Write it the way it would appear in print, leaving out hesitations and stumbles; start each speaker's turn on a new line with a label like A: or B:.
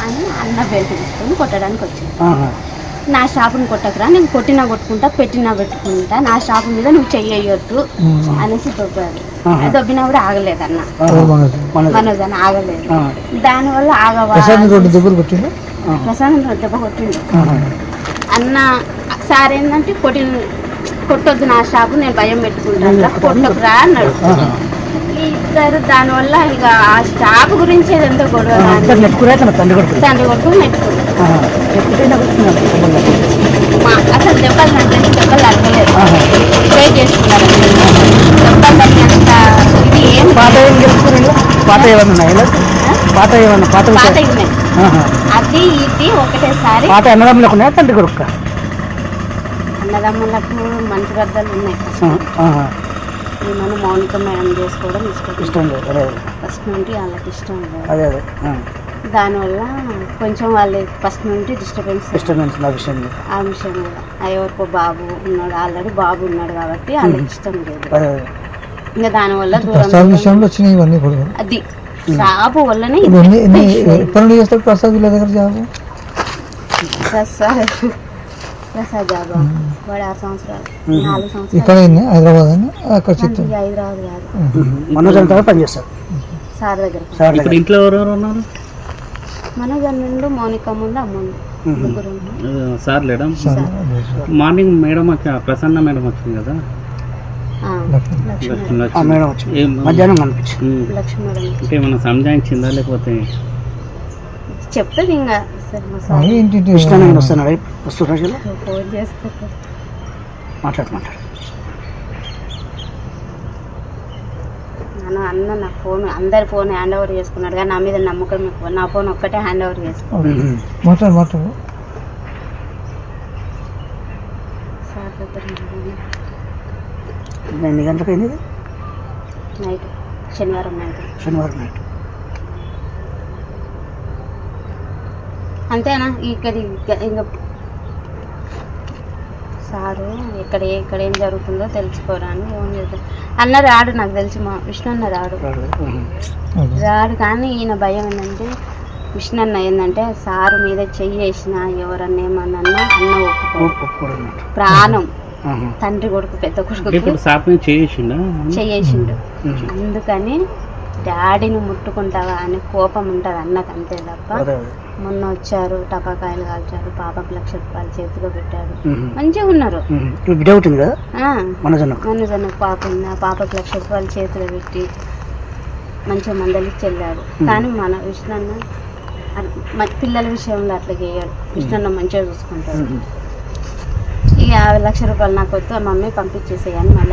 A: అని అన్న బెల్ట్ తీసుకొని కొట్టడానికి వచ్చింది. నా షాపుని కొట్టకురా, నేను కొట్టినా కొట్టుకుంటా, పెట్టినా పెట్టుకుంటా, నా షాపు మీద నువ్వు చెయ్యొద్దు అనేసి దొబ్బాడు. దొబ్బినా కూడా ఆగలేదు అన్న, మనోజ్ అన్న ఆగలేదు. దానివల్ల ప్రశాంత్ దెబ్బ కొట్టిండు అన్న. సార్ ఏంటంటే కొట్టొద్దు నా షాపు, నేను భయం పెట్టుకుంటాను, కొట్టకురా అన్నాడు. ఇద్దరు దానివల్ల ఇక ఆ స్టాప్ గురించి ఎంతో గొడవ, తండ్రి కొడుకు నెట్టుకున్నారు. అసలు దెబ్బలు అంటే దెబ్బలు అడగలేదు, ప్రే చేసుకున్నారు. దెబ్బలు తగినంత ఇది ఏం
B: పాత
A: అది ఇది ఒకటేసారి.
B: అన్నదమ్ములకు తండ్రి కొడుకు
A: అన్నదమ్ములకు మంచి గద్దలు ఉన్నాయి. మనం మౌనిక మేడం చేసుకోవడం ఇష్టం లేదు, ఫస్ట్ నుండి వాళ్ళకి ఇష్టం లేదు. దానివల్ల కొంచెం వాళ్ళు ఫస్ట్ నుండి డిస్టర్బెన్స్ ఆ విషయం కూడా. ఎవరికో బాబు ఉన్నాడు, ఆల్రెడీ బాబు ఉన్నాడు కాబట్టి వాళ్ళకి ఇష్టం లేదు. ఇంకా దానివల్ల అది జాబు వల్లనే ప్రసాద్ జాబు వాడు 6 సంవత్సరాలు 4 సంవత్సరాలు హైదరాబాద్ కాదు,
B: పనిచేస్తారు
A: సార్ దగ్గర.
C: ఇంట్లో ఎవరెవరు ఉన్నారు?
A: మనోజ్ నుండి మౌనిక ముందు అమ్ముంది, ముగ్గురు.
C: సార్ లేడా? మార్నింగ్ మేడం వచ్చా, ప్రసన్న మేడం వచ్చింది కదా,
B: మధ్యాహ్నం కనిపించింది.
A: లక్ష్మీ మేడం
C: అంటే ఏమన్నా సంజాయించిందా లేకపోతే
A: చెప్తుంది ఇంకా ఫోన్ చేస్తా
B: మాట్లాడు.
A: అన్న నా ఫోన్ అందరి ఫోన్ హ్యాండ్ ఓవర్ చేసుకున్నాడు, కానీ నా మీద నమ్మకం ఎక్కువ. నా ఫోన్ ఒక్కటే హ్యాండ్ ఓవర్ చేసుకున్నాడు. సార్ దగ్గర
B: ఎన్ని గంటలకు అయింది?
A: నైట్, శనివారం నైట్. అంతేనా? ఇక్కడ ఇంకా సారు ఇక్కడ ఏం జరుగుతుందో తెలుసుకోవడానికి ఫోన్ చేస్తాను. అన్న రాడు, నాకు తెలిసి మా విష్ణు అన్న రాడు. కానీ ఈయన భయం ఏంటంటే, విష్ణు అన్న ఏంటంటే సారు మీద చెయ్యేసిన ఎవరన్నా ఏమన్నా అన్న ఒప్పుకోడు. ప్రాణం తండ్రి కొడుకు పెద్ద కొడుకు చెయ్యేసిండు. అందుకని డాడీని ముట్టుకుంటావా అని కోపం ఉంటుంది అన్నకు, అంతే తప్ప. మొన్న వచ్చారు, టపాకాయలు కాల్చారు, పాపకు 1,00,000 రూపాయలు చేతిలో పెట్టారు, మంచిగా ఉన్నారు. మనోజన్న పాప ఉంది, ఆ పాపకు 1,00,000 రూపాయలు చేతిలో పెట్టి మంచిగా మందలిచ్చి వెళ్ళాడు. కానీ మన విష్ణన్న పిల్లల విషయంలో అట్లా చేయడు. విష్ణన్న మంచిగా చూసుకుంటాడు. ఇక 1,00,000 రూపాయలు నాకు వద్దు, మమ్మీ పంపించేసేయని మళ్ళీ